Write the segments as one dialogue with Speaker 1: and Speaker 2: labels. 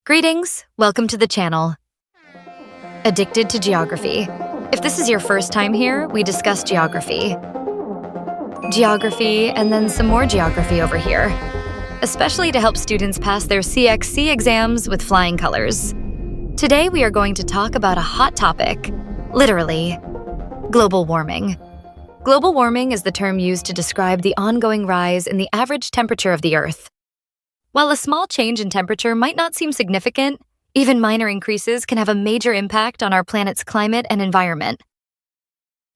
Speaker 1: Greetings, welcome to the channel. Addicted to geography. If this is your first time here, we discuss geography. Geography, and then some more geography over here, especially to help students pass their CXC exams with flying colors. Today we are going to talk about a hot topic, literally, global warming. Global warming is the term used to describe the ongoing rise in the average temperature of the Earth. While a small change in temperature might not seem significant, even minor increases can have a major impact on our planet's climate and environment.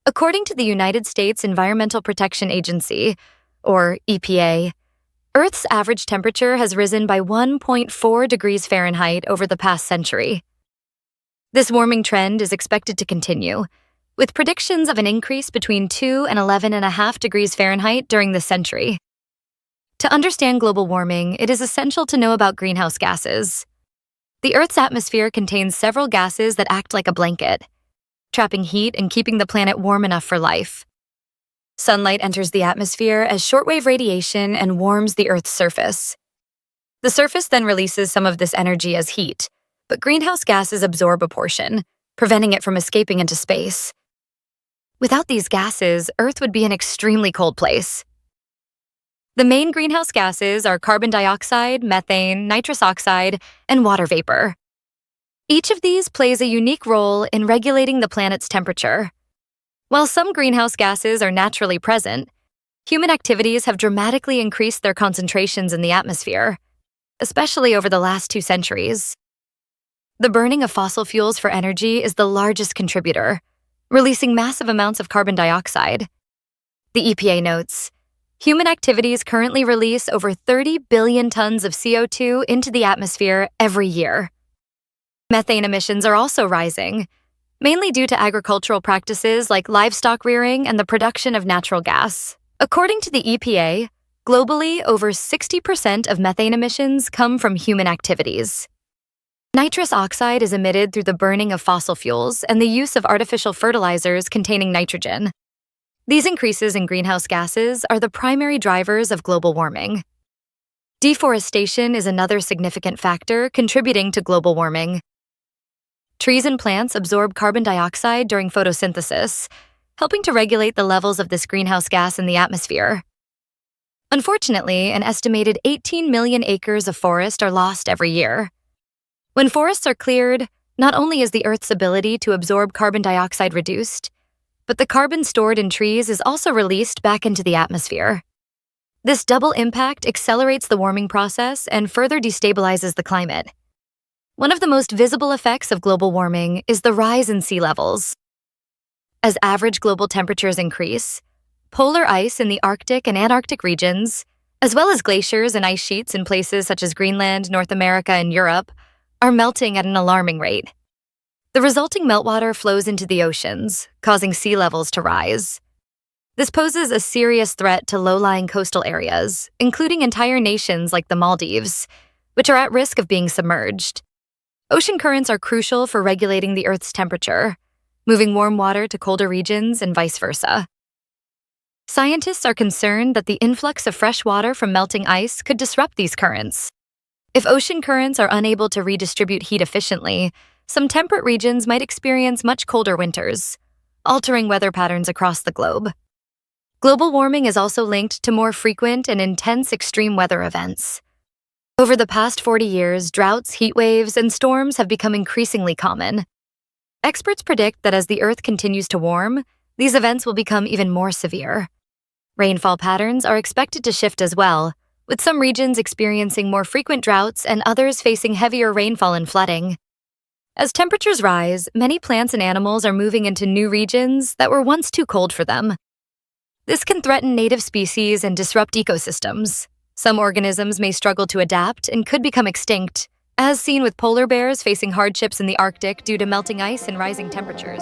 Speaker 1: According to the United States Environmental Protection Agency, or EPA, Earth's average temperature has risen by 1.4 degrees Fahrenheit over the past century. This warming trend is expected to continue, with predictions of an increase between 2 and 11.5 degrees Fahrenheit during this century. To understand global warming, it is essential to know about greenhouse gases. The Earth's atmosphere contains several gases that act like a blanket, trapping heat and keeping the planet warm enough for life. Sunlight enters the atmosphere as shortwave radiation and warms the Earth's surface. The surface then releases some of this energy as heat, but greenhouse gases absorb a portion, preventing it from escaping into space. Without these gases, Earth would be an extremely cold place. The main greenhouse gases are carbon dioxide, methane, nitrous oxide, and water vapor. Each of these plays a unique role in regulating the planet's temperature. While some greenhouse gases are naturally present, human activities have dramatically increased their concentrations in the atmosphere, especially over the last 2 centuries. The burning of fossil fuels for energy is the largest contributor, releasing massive amounts of carbon dioxide. The EPA notes, human activities currently release over 30 billion tons of CO2 into the atmosphere every year. Methane emissions are also rising, mainly due to agricultural practices like livestock rearing and the production of natural gas. According to the EPA, globally, over 60% of methane emissions come from human activities. Nitrous oxide is emitted through the burning of fossil fuels and the use of artificial fertilizers containing nitrogen. These increases in greenhouse gases are the primary drivers of global warming. Deforestation is another significant factor contributing to global warming. Trees and plants absorb carbon dioxide during photosynthesis, helping to regulate the levels of this greenhouse gas in the atmosphere. Unfortunately, an estimated 18 million acres of forest are lost every year. When forests are cleared, not only is the Earth's ability to absorb carbon dioxide reduced, but the carbon stored in trees is also released back into the atmosphere. This double impact accelerates the warming process and further destabilizes the climate. One of the most visible effects of global warming is the rise in sea levels. As average global temperatures increase, polar ice in the Arctic and Antarctic regions, as well as glaciers and ice sheets in places such as Greenland, North America, and Europe, are melting at an alarming rate. The resulting meltwater flows into the oceans, causing sea levels to rise. This poses a serious threat to low-lying coastal areas, including entire nations like the Maldives, which are at risk of being submerged. Ocean currents are crucial for regulating the Earth's temperature, moving warm water to colder regions and vice versa. Scientists are concerned that the influx of fresh water from melting ice could disrupt these currents. If ocean currents are unable to redistribute heat efficiently, some temperate regions might experience much colder winters, altering weather patterns across the globe. Global warming is also linked to more frequent and intense extreme weather events. Over the past 40 years, droughts, heat waves, and storms have become increasingly common. Experts predict that as the Earth continues to warm, these events will become even more severe. Rainfall patterns are expected to shift as well, with some regions experiencing more frequent droughts and others facing heavier rainfall and flooding. As temperatures rise, many plants and animals are moving into new regions that were once too cold for them. This can threaten native species and disrupt ecosystems. Some organisms may struggle to adapt and could become extinct, as seen with polar bears facing hardships in the Arctic due to melting ice and rising temperatures.